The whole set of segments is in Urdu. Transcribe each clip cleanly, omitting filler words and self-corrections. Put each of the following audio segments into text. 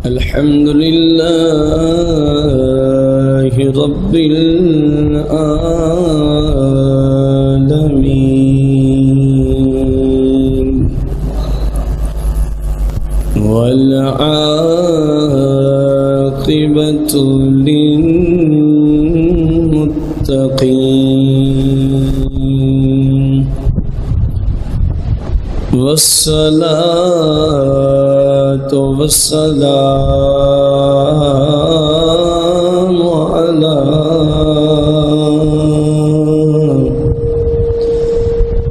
الحمد لله رب العالمين والعاقبة للمتقين والصلاة والسلام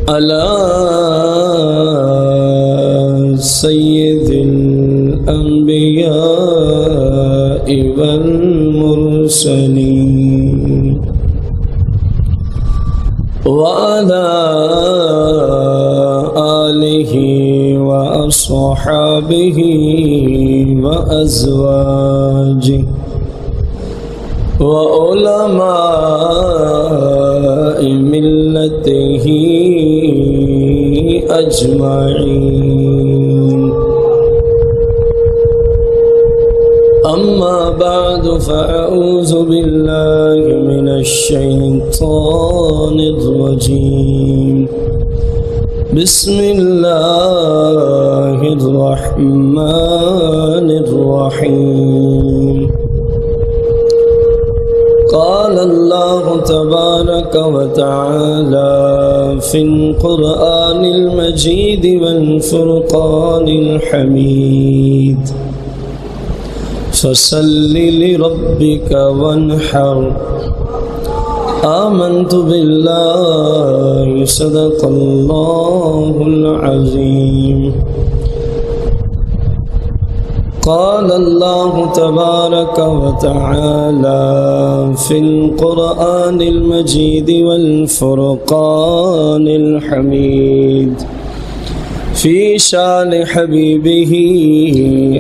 على سيد الأنبياء والمرسلين وعلى آله وأصحابه وأزواجه وعلماء ملته أجمعين. أما بعد فأعوذ بالله من الشيطان الرجيم. بسم الله الرحمن الرحيم. قال الله تبارك وتعالى في القرآن المجيد والفرقان الحميد. فصل لربك وانحر. آمنت بالله صدق الله العظيم. قال الله تبارك وتعالى في القرآن المجيد والفرقان الحميد في شان حبيبه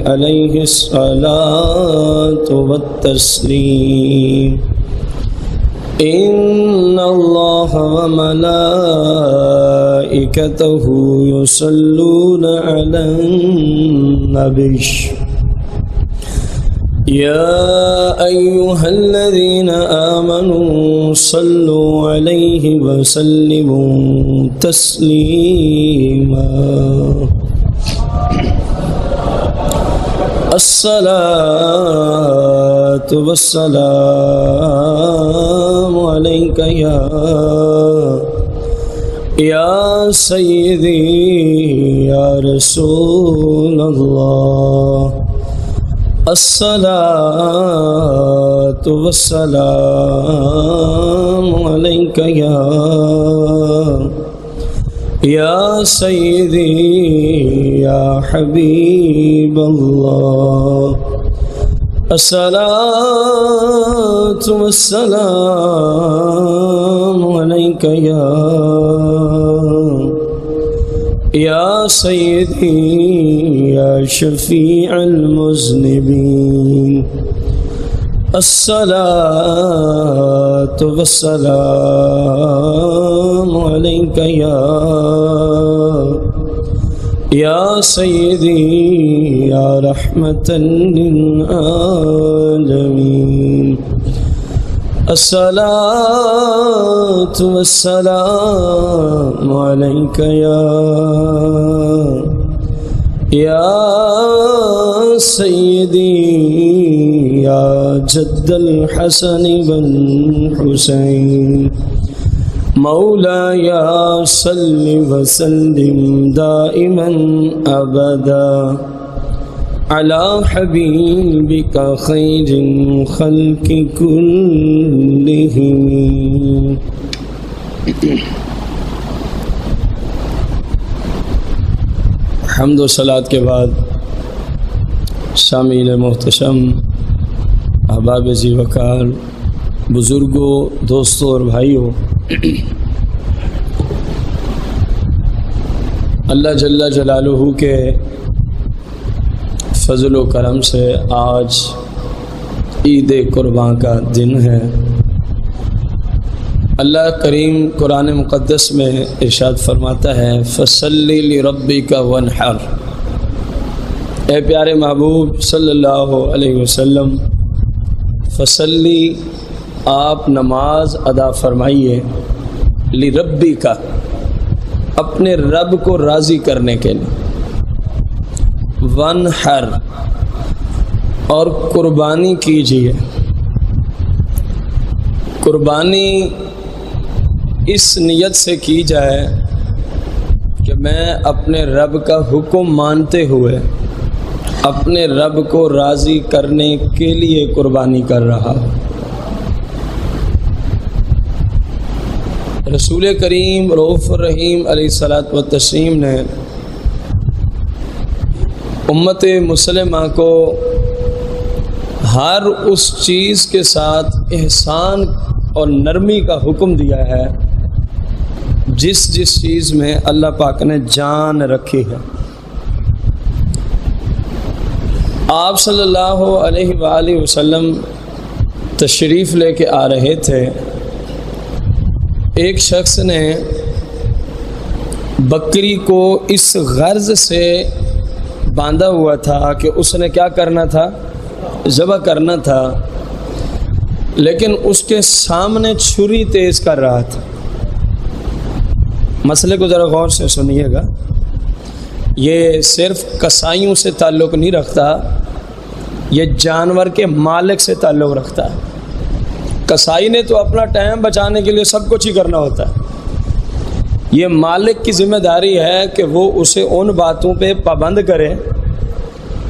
عليه الصلاة والتسليم. إن الله وملائكته يصلون على النبي يا أيها الذين آمنوا صلوا عليه وسلموا تسليما. الصلاة والسلام عليك يا سيدي يا رسول الله. الصلاة والسلام عليك يا سيدي يا حبيب الله. الصلاة والسلام عليك يا سيدي يا شفيع المذنبين. الصلاة والسلام عليك يا سيدي يا رحمة للعالمين. الصلاة والسلام عليك يا سيدي يا جد الحسن بن حسين. مولاي صل وسلم دائما أبدا على حبيبك خير الخلق كلهم. حمد و صلات کے بعد سامعین محتشم، احباب ذی وقار، بزرگوں، دوستوں اور بھائیوں، اللہ جل جلالہ کے فضل و کرم سے آج عید قرباں کا دن ہے۔ اللہ کریم قرآن مقدس میں ارشاد فرماتا ہے فَصَلِّ لِرَبِّكَ وَانْحَرْ، اے پیارے محبوب صلی اللہ علیہ وسلم، فصلی، آپ نماز ادا فرمائیے، لربی کا، اپنے رب کو راضی کرنے کے لیے، ونحر، اور قربانی کیجیے۔ قربانی اس نیت سے کی جائے کہ میں اپنے رب کا حکم مانتے ہوئے اپنے رب کو راضی کرنے کے لیے قربانی کر رہا ہوں۔ رسول کریم رؤوف الرحیم علیہ الصلوۃ والتسلیم نے امت مسلمہ کو ہر اس چیز کے ساتھ احسان اور نرمی کا حکم دیا ہے جس چیز میں اللہ پاک نے جان رکھی ہے۔ آپ صلی اللہ علیہ وآلہ وسلم تشریف لے کے آ رہے تھے، ایک شخص نے بکری کو اس غرض سے باندھا ہوا تھا کہ اس نے کیا کرنا تھا، ذبح کرنا تھا، لیکن اس کے سامنے چھری تیز کر رہا تھا۔ مسئلے کو ذرا غور سے سنیے گا، یہ صرف کسائیوں سے تعلق نہیں رکھتا، یہ جانور کے مالک سے تعلق رکھتا ہے۔ کسائی نے تو اپنا ٹائم بچانے کے لیے سب کچھ ہی کرنا ہوتا ہے، یہ مالک کی ذمہ داری ہے کہ وہ اسے ان باتوں پہ پابند کرے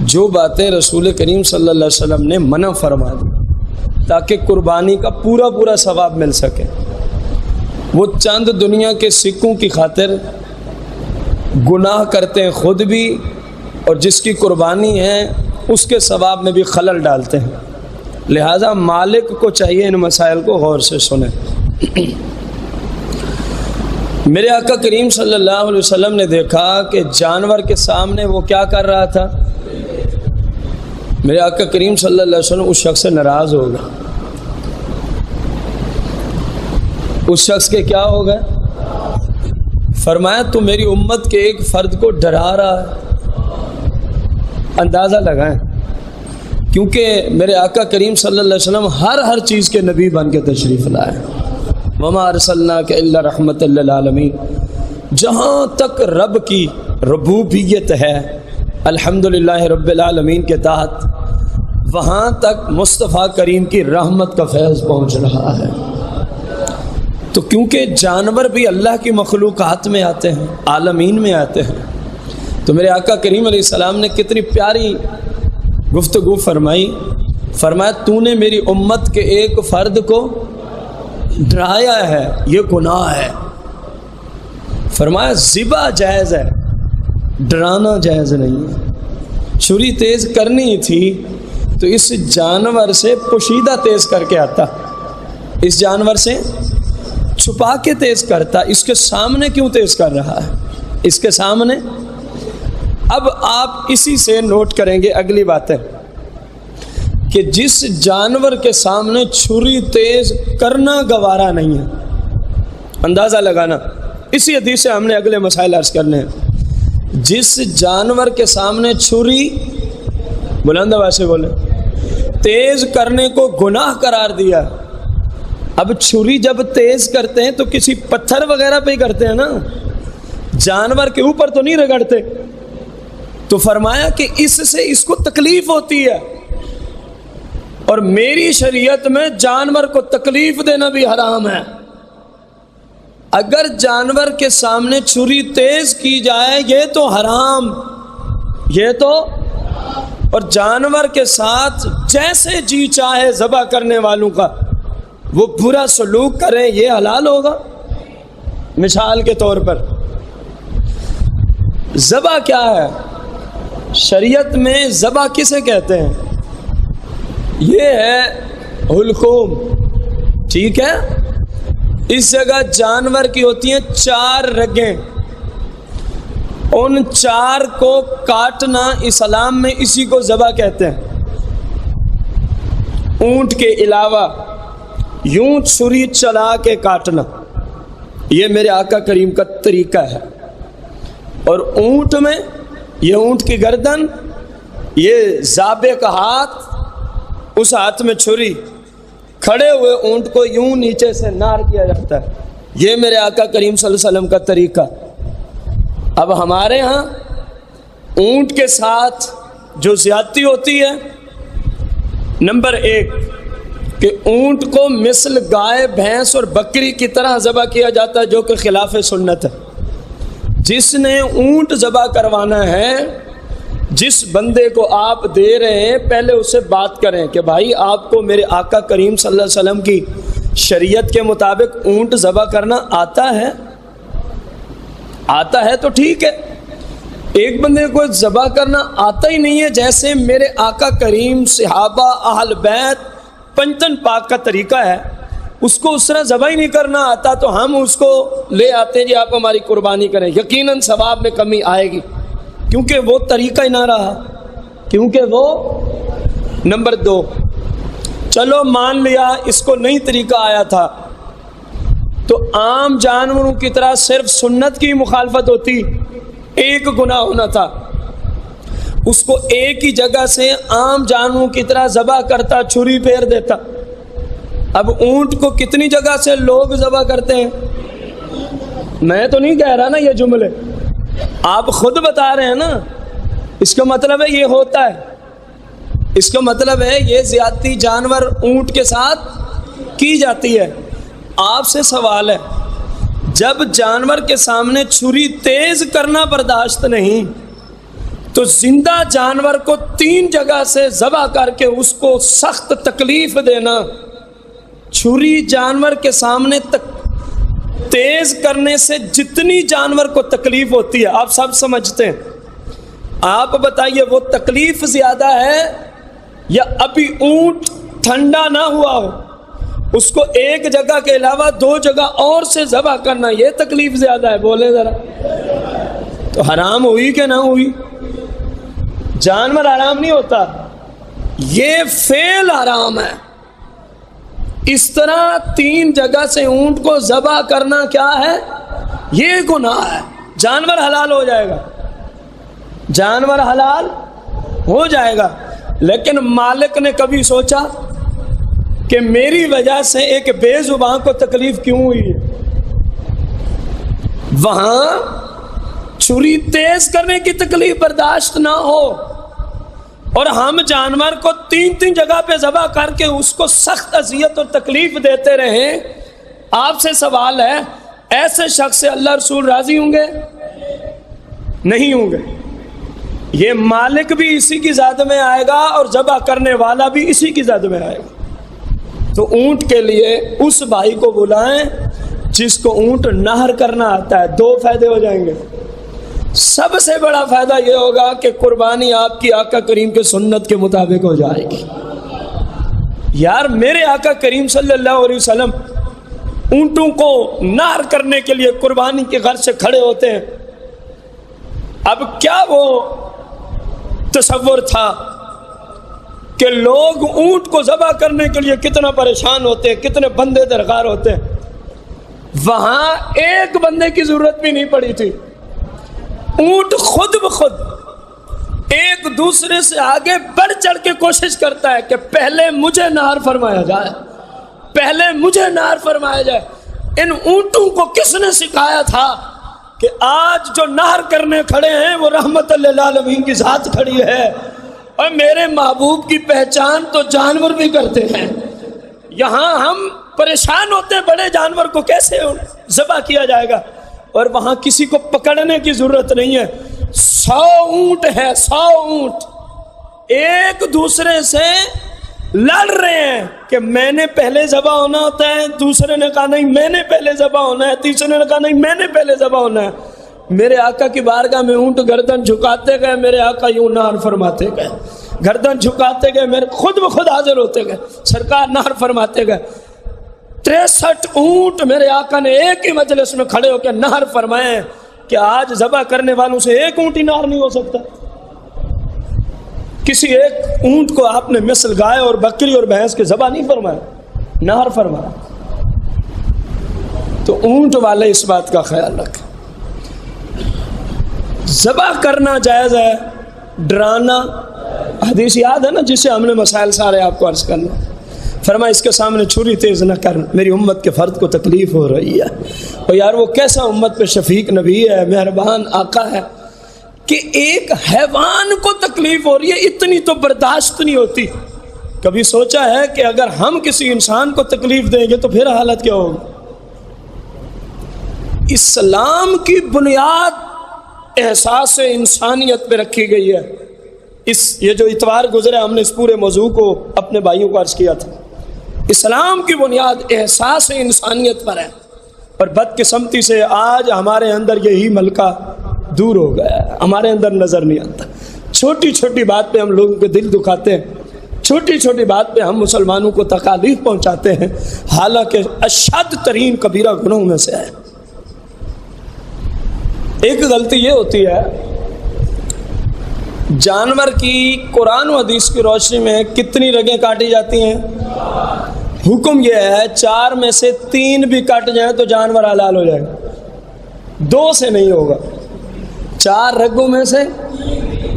جو باتیں رسول کریم صلی اللہ علیہ وسلم نے منع فرما دی، تاکہ قربانی کا پورا ثواب مل سکے۔ وہ چند دنیا کے سکوں کی خاطر گناہ کرتے ہیں خود بھی، اور جس کی قربانی ہے اس کے ثواب میں بھی خلل ڈالتے ہیں۔ لہذا مالک کو چاہیے ان مسائل کو غور سے سنیں۔ میرے آقا کریم صلی اللہ علیہ وسلم نے دیکھا کہ جانور کے سامنے وہ کیا کر رہا تھا، میرے آقا کریم صلی اللہ علیہ وسلم اس شخص سے ناراض ہو گئے۔ اس شخص کے کیا ہو گئے؟ فرمایا تو میری امت کے ایک فرد کو ڈرا رہا ہے۔ اندازہ لگائیں، کیونکہ میرے آقا کریم صلی اللہ علیہ وسلم ہر چیز کے نبی بن کے تشریف لائے۔ وما ارسلناک الا رحمۃ للعالمین، جہاں تک رب کی ربوبیت ہے الحمدللہ رب العالمین کے تحت، وہاں تک مصطفیٰ کریم کی رحمت کا فیض پہنچ رہا ہے۔ تو کیونکہ جانور بھی اللہ کی مخلوقات میں آتے ہیں، عالمین میں آتے ہیں، تو میرے آقا کریم علیہ السلام نے کتنی پیاری گفتگو فرمایا تو نے میری امت کے ایک فرد کو ڈرایا ہے، یہ گناہ ہے۔ فرمایا ذبح جائز ہے، ڈرانا جائز نہیں ہے۔ چھری تیز کرنی تھی تو اس جانور سے پوشیدہ تیز کر کے آتا، اس جانور سے چھپا کے تیز کرتا، اس کے سامنے کیوں تیز کر رہا ہے، اس کے سامنے۔ اب آپ اسی سے نوٹ کریں گے اگلی باتیں کہ جس جانور کے سامنے چھری تیز کرنا گوارا نہیں ہے، اندازہ لگانا، اسی حدیث سے ہم نے اگلے مسائل عرض کرنے ہیں۔ جس جانور کے سامنے چھری، بلند آواز سے بولے، تیز کرنے کو گناہ قرار دیا۔ اب چھری جب تیز کرتے ہیں تو کسی پتھر وغیرہ پہ ہی کرتے ہیں نا، جانور کے اوپر تو نہیں رگڑتے۔ تو فرمایا کہ اس سے اس کو تکلیف ہوتی ہے، اور میری شریعت میں جانور کو تکلیف دینا بھی حرام ہے۔ اگر جانور کے سامنے چھری تیز کی جائے یہ تو حرام، یہ تو، اور جانور کے ساتھ جیسے جی چاہے ذبح کرنے والوں کا وہ برا سلوک کریں یہ حلال ہوگا۔ مثال کے طور پر ذبح کیا ہے؟ شریعت میں ذبح کسے کہتے ہیں؟ یہ ہے حلقوم، ٹھیک ہے؟ اس جگہ جانور کی ہوتی ہیں 4 رگیں، ان 4 کو کاٹنا اسلام میں اسی کو ذبح کہتے ہیں۔ اونٹ کے علاوہ یوں چھری چلا کے کاٹنا، یہ میرے آقا کریم کا طریقہ ہے۔ اور اونٹ میں یہ اونٹ کی گردن یہ ذابح کا ہاتھ، اس ہاتھ میں چھری، کھڑے ہوئے اونٹ کو یوں نیچے سے نار کیا جاتا ہے. یہ میرے آقا کریم صلی اللہ علیہ وسلم کا طریقہ. اب ہمارے ہاں اونٹ کے ساتھ جو زیادتی ہوتی ہے، نمبر 1 کہ اونٹ کو مثل گائے، بھینس اور بکری کی طرح ذبح کیا جاتا ہے، جو کہ خلاف سنت ہے. جس نے اونٹ ذبح کروانا ہے، جس بندے کو آپ دے رہے ہیں، پہلے اس سے بات کریں کہ بھائی آپ کو میرے آقا کریم صلی اللہ علیہ وسلم کی شریعت کے مطابق اونٹ ذبح کرنا آتا ہے؟ آتا ہے تو ٹھیک ہے. ایک بندے کو ذبح کرنا آتا ہی نہیں ہے، جیسے میرے آقا کریم، صحابہ، اہل بیت، پنجتن پاک کا طریقہ ہے، اس کو اس طرح ذبح ہی نہیں کرنا آتا، تو ہم اس کو لے آتے ہیں جی آپ ہماری قربانی کریں. یقیناً ثواب میں کمی آئے گی، کیونکہ وہ طریقہ ہی نہ رہا. کیونکہ وہ نمبر 2، چلو مان لیا اس کو نئی طریقہ آیا تھا، تو عام جانوروں کی طرح صرف سنت کی مخالفت ہوتی، ایک گناہ ہونا تھا. اس کو ایک ہی جگہ سے عام جانوروں کی طرح ذبح کرتا، چھری پھیر دیتا. اب اونٹ کو کتنی جگہ سے لوگ ذبح کرتے ہیں؟ میں تو نہیں کہہ رہا نا یہ جملے، آپ خود بتا رہے ہیں نا. اس کا مطلب ہے یہ ہوتا ہے، اس کا مطلب ہے یہ زیادتی جانور اونٹ کے ساتھ کی جاتی ہے. آپ سے سوال ہے، جب جانور کے سامنے چھری تیز کرنا برداشت نہیں، تو زندہ جانور کو 3 جگہ سے ذبح کر کے اس کو سخت تکلیف دینا، چھری جانور کے سامنے تیز کرنے سے جتنی جانور کو تکلیف ہوتی ہے آپ سب سمجھتے ہیں. آپ بتائیے وہ تکلیف زیادہ ہے یا ابھی اونٹ ٹھنڈا نہ ہوا ہو، اس کو ایک جگہ کے علاوہ 2 جگہ اور سے ذبح کرنا، یہ تکلیف زیادہ ہے؟ بولے ذرا. تو حرام ہوئی کہ نہ ہوئی؟ جانور حرام نہیں ہوتا، یہ فعل حرام ہے. اس طرح 3 جگہ سے اونٹ کو ذبح کرنا کیا ہے؟ یہ گناہ ہے. جانور حلال ہو جائے گا، جانور حلال ہو جائے گا، لیکن مالک نے کبھی سوچا کہ میری وجہ سے ایک بے زباں کو تکلیف کیوں ہوئی ہے؟ وہاں چھری تیز کرنے کی تکلیف برداشت نہ ہو، اور ہم جانور کو 3 جگہ پہ ذبح کر کے اس کو سخت اذیت اور تکلیف دیتے رہیں. آپ سے سوال ہے، ایسے شخص سے اللہ رسول راضی ہوں گے؟ نہیں ہوں گے. یہ مالک بھی اسی کی ذات میں آئے گا اور ذبح کرنے والا بھی اسی کی ذات میں آئے گا. تو اونٹ کے لیے اس بھائی کو بلائیں جس کو اونٹ نہر کرنا آتا ہے. 2 فائدے ہو جائیں گے. سب سے بڑا فائدہ یہ ہوگا کہ قربانی آپ کی آقا کریم کے سنت کے مطابق ہو جائے گی. یار میرے آقا کریم صلی اللہ علیہ وسلم اونٹوں کو نہر کرنے کے لیے قربانی کے غرض سے کھڑے ہوتے ہیں. اب کیا وہ تصور تھا کہ لوگ اونٹ کو ذبح کرنے کے لیے کتنا پریشان ہوتے ہیں، کتنے بندے درکار ہوتے ہیں. وہاں ایک بندے کی ضرورت بھی نہیں پڑی تھی. اونٹ خود بخود ایک دوسرے سے آگے بڑھ چڑھ کے کوشش کرتا ہے کہ پہلے مجھے نہر فرمایا جائے، پہلے مجھے نہر فرمایا جائے. ان اونٹوں کو کس نے سکھایا تھا کہ آج جو نہر کرنے کھڑے ہیں وہ رحمت للعالمین کی ذات کھڑی ہے، اور میرے محبوب کی پہچان تو جانور بھی کرتے ہیں. یہاں ہم پریشان ہوتے ہیں بڑے جانور کو کیسے ذبح کیا جائے گا، اور وہاں کسی کو پکڑنے کی ضرورت نہیں ہے. 100 اونٹ ہے، 100 اونٹ ایک دوسرے سے لڑ رہے ہیں کہ میں نے پہلے ذبح ہونا ہوتا ہے، دوسرے نے کہا نہیں میں نے پہلے ذبح ہونا ہے، تیسرے نے کہا نہیں میں نے پہلے ذبح ہونا ہے. میرے آقا کی بارگاہ میں اونٹ گردن جھکاتے گئے، میرے آقا یوں نہر فرماتے گئے، گردن جھکاتے گئے، میرے خود بخود حاضر ہوتے گئے، سرکار نہر فرماتے گئے. 63 اونٹ میرے آقا نے ایک ہی مجلس میں کھڑے ہو کے نہر فرمائے کہ آج ذبح کرنے والوں سے ایک اونٹ ہی نہر نہیں ہو سکتا. کسی ایک اونٹ کو آپ نے مثل گائے اور بکری اور بھینس کے ذبح نہیں فرمایا، نہر فرمایا. تو اونٹ والے اس بات کا خیال رکھیں. ذبح کرنا جائز ہے، ڈرانا حدیث یاد ہے نا جسے ہم نے مسائل سارے آپ کو عرض کرنا. فرمایا اس کے سامنے چھری تیز نہ کر، میری امت کے فرد کو تکلیف ہو رہی ہے. اور یار وہ کیسا امت پہ شفیق نبی ہے، مہربان آقا ہے کہ ایک حیوان کو تکلیف ہو رہی ہے، اتنی تو برداشت نہیں ہوتی. کبھی سوچا ہے کہ اگر ہم کسی انسان کو تکلیف دیں گے تو پھر حالت کیا ہوگی؟ اسلام کی بنیاد احساس انسانیت پہ رکھی گئی ہے. یہ جو اتوار گزرے ہم نے اس پورے موضوع کو اپنے بھائیوں کو عرض کیا تھا. اسلام کی بنیاد احساس انسانیت پر ہے، اور بدقسمتی سے آج ہمارے اندر یہی ملکہ دور ہو گیا ہے، ہمارے اندر نظر نہیں آتا. چھوٹی چھوٹی بات پہ ہم لوگوں کے دل دکھاتے ہیں، چھوٹی چھوٹی بات پہ ہم مسلمانوں کو تکالیف پہنچاتے ہیں، حالانکہ اشد ترین کبیرہ گناہوں میں سے ہے. ایک غلطی یہ ہوتی ہے، جانور کی قرآن و حدیث کی روشنی میں کتنی رگیں کاٹی جاتی ہیں؟ حکم یہ ہے 4 میں سے 3 بھی کٹ جائیں تو جانور حلال ہو جائے گا، 2 سے نہیں ہوگا. 4 رگوں میں سے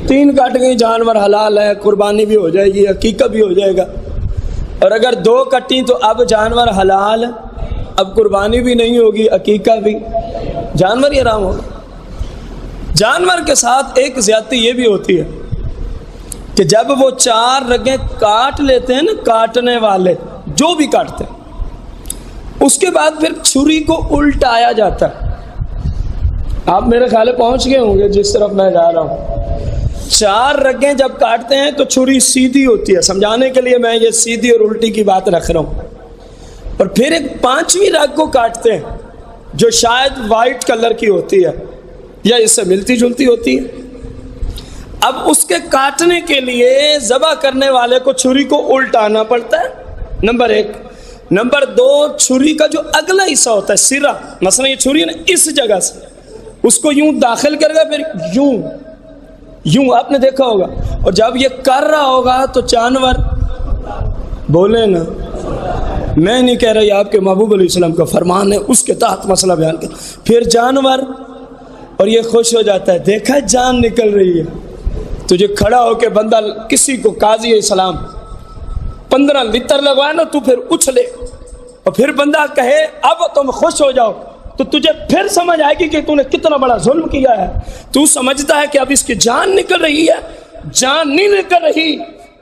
3 کٹ گئی، جانور حلال ہے، قربانی بھی ہو جائے گی، عقیقہ بھی ہو جائے گا. اور اگر 2 کٹیں تو اب جانور حلال، اب قربانی بھی نہیں ہوگی، عقیقہ بھی، جانور ہی حرام ہوگا. جانور کے ساتھ ایک زیادتی یہ بھی ہوتی ہے کہ جب وہ 4 رگیں کاٹ لیتے ہیں نا، کاٹنے والے جو بھی کاٹتے ہیں، اس کے بعد پھر چھری کو الٹایا جاتا ہے. آپ میرے خیال میں پہنچ گئے ہوں گے جس طرف میں جا رہا ہوں. 4 رگیں جب کاٹتے ہیں تو چھری سیدھی ہوتی ہے، سمجھانے کے لیے میں یہ سیدھی اور الٹی کی بات رکھ رہا ہوں. اور پھر ایک 5ویں رگ کو کاٹتے ہیں جو شاید وائٹ کلر کی ہوتی ہے یا اس سے ملتی جلتی ہوتی ہے. اب اس کے کاٹنے کے لیے ذبح کرنے والے کو چھری کو الٹانا پڑتا ہے، نمبر 1. نمبر 2، چھری کا جو اگلا حصہ ہوتا ہے، سرا، مثلا یہ چھری ہے نا، اس جگہ سے اس کو یوں داخل کرے گا، پھر یوں آپ نے دیکھا ہوگا. اور جب یہ کر رہا ہوگا تو جانور بولے نا، میں نہیں کہہ رہی، آپ کے محبوب علیہ السلام کا فرمان ہے، اس کے تحت مسئلہ بیان کر. پھر جانور، اور یہ خوش ہو جاتا ہے، دیکھا جان نکل رہی ہے. تجھے کھڑا ہو کے بندہ کسی کو قاضی اسلام 15 لیٹر لگوائے نا، تو پھر اچھلے، اور پھر بندہ کہے اب تم خوش ہو جاؤ، تو تجھے پھر سمجھ آئے گی کہ تو نے کتنا بڑا ظلم کیا ہے. تو سمجھتا ہے کہ اب اس کی جان نکل رہی ہے، جان نہیں نکل رہی،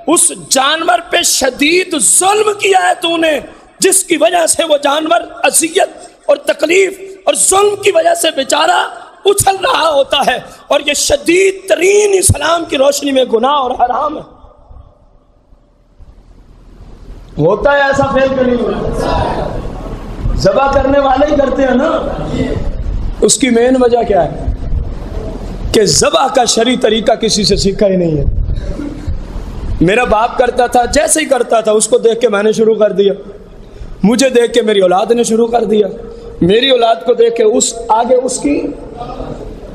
اس جانور پہ شدید ظلم کیا ہے تو نے، جس کی وجہ سے وہ جانور اذیت اور تکلیف اور ظلم کی وجہ سے بیچارہ اچھل رہا ہوتا ہے. اور یہ شدید ترین اسلام کی روشنی میں گناہ اور حرام ہے. ہوتا ہے ایسا فعل کہ نہیں ہوتا؟ ذبح کرنے والے ہی کرتے ہیں نا. اس کی مین وجہ کیا ہے کہ ذبح کا شرعی طریقہ کسی سے سیکھا ہی نہیں ہے. میرا باپ کرتا تھا، جیسے ہی کرتا تھا اس کو دیکھ کے میں نے شروع کر دیا، مجھے دیکھ کے میری اولاد نے شروع کر دیا، میری اولاد کو دیکھ کے آگے اس کی.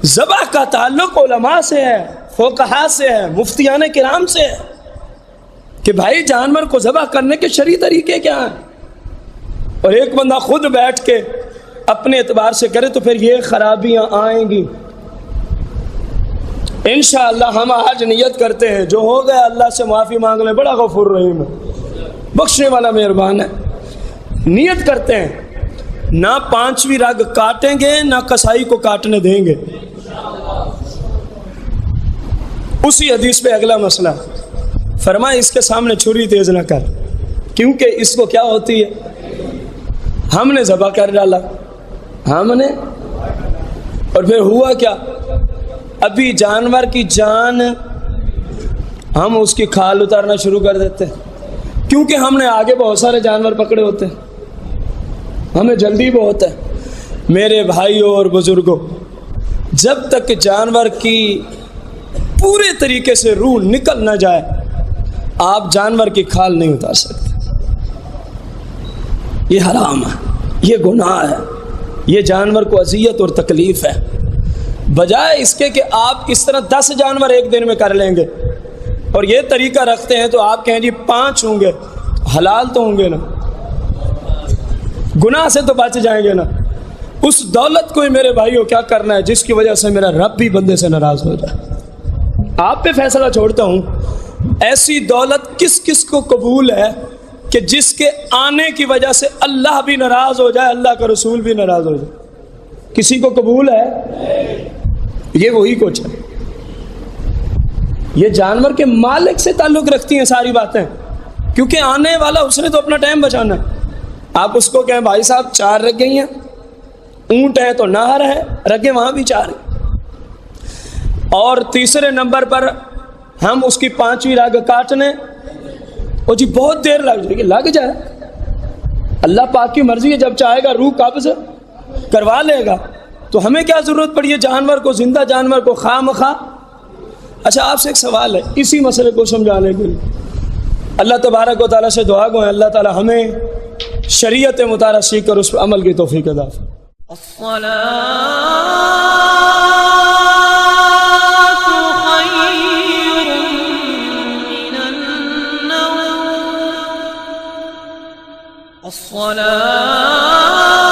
ذبح کا تعلق علماء سے ہے، فقہاء سے ہے، مفتیان کرام سے ہے کہ بھائی جانور کو ذبح کرنے کے شرعی طریقے کیا ہیں. اور ایک بندہ خود بیٹھ کے اپنے اعتبار سے کرے تو پھر یہ خرابیاں آئیں گی. انشاءاللہ ہم آج نیت کرتے ہیں، جو ہو گیا اللہ سے معافی مانگ لیں، بڑا غفور رحیم ہے، بخشنے والا مہربان ہے. نیت کرتے ہیں نہ 5ویں رگ کاٹیں گے، نہ کسائی کو کاٹنے دیں گے. اسی حدیث پہ اگلا مسئلہ فرمایا اس کے سامنے چھری تیز نہ کر، کیونکہ اس کو کیا ہوتی ہے، ہم نے ذبح کر ڈالا، ہم نے، اور پھر ہوا کیا، ابھی جانور کی جان ہم اس کی کھال اتارنا شروع کر دیتے ہیں، کیونکہ ہم نے آگے بہت سارے جانور پکڑے ہوتے ہیں، ہمیں جلدی بہت ہے. میرے بھائیوں اور بزرگوں، جب تک جانور کی پورے طریقے سے روح نکل نہ جائے آپ جانور کی کھال نہیں اتار سکتے. یہ حرام ہے، یہ گناہ ہے، یہ جانور کو اذیت اور تکلیف ہے. بجائے اس کے کہ آپ اس طرح 10 جانور ایک دن میں کر لیں گے اور یہ طریقہ رکھتے ہیں تو آپ کہیں جی 5 ہوں گے، حلال تو ہوں گے نا، گناہ سے تو بچ جائیں گے نا. اس دولت کو ہی میرے بھائیوں کیا کرنا ہے جس کی وجہ سے میرا رب بھی بندے سے ناراض ہو جائے. آپ پہ فیصلہ چھوڑتا ہوں، ایسی دولت کس کس کو قبول ہے کہ جس کے آنے کی وجہ سے اللہ بھی ناراض ہو جائے, اللہ کا رسول بھی ناراض ہو جائے؟ کسی کو قبول ہے؟ یہ وہی کچھ ہے. یہ جانور کے مالک سے تعلق رکھتی ہیں ساری باتیں, کیونکہ آنے والا اس نے تو اپنا ٹائم بچانا ہے. آپ اس کو کہیں بھائی صاحب 4 رگ گئی ہیں, اونٹ ہے تو نہر ہے, رگیں وہاں بھی 4 ہیں. اور تیسرے نمبر پر ہم اس کی 5ویں رگ کاٹنے, اور جی بہت دیر لگ جائے گی, لگ جائے, اللہ پاک کی مرضی ہے, جب چاہے گا روح قبض کروا لے گا. تو ہمیں کیا ضرورت پڑی ہے جانور کو, زندہ جانور کو خواہ مخواہ. اچھا آپ سے ایک سوال ہے اسی مسئلے کو سمجھانے کے لیے. اللہ تبارک و تعالیٰ سے دعا گو ہے اللہ تعالیٰ ہمیں شریعت مطالعہ سیکھ کر اس پر عمل کی توفیق عطا فرمائے. الصلاة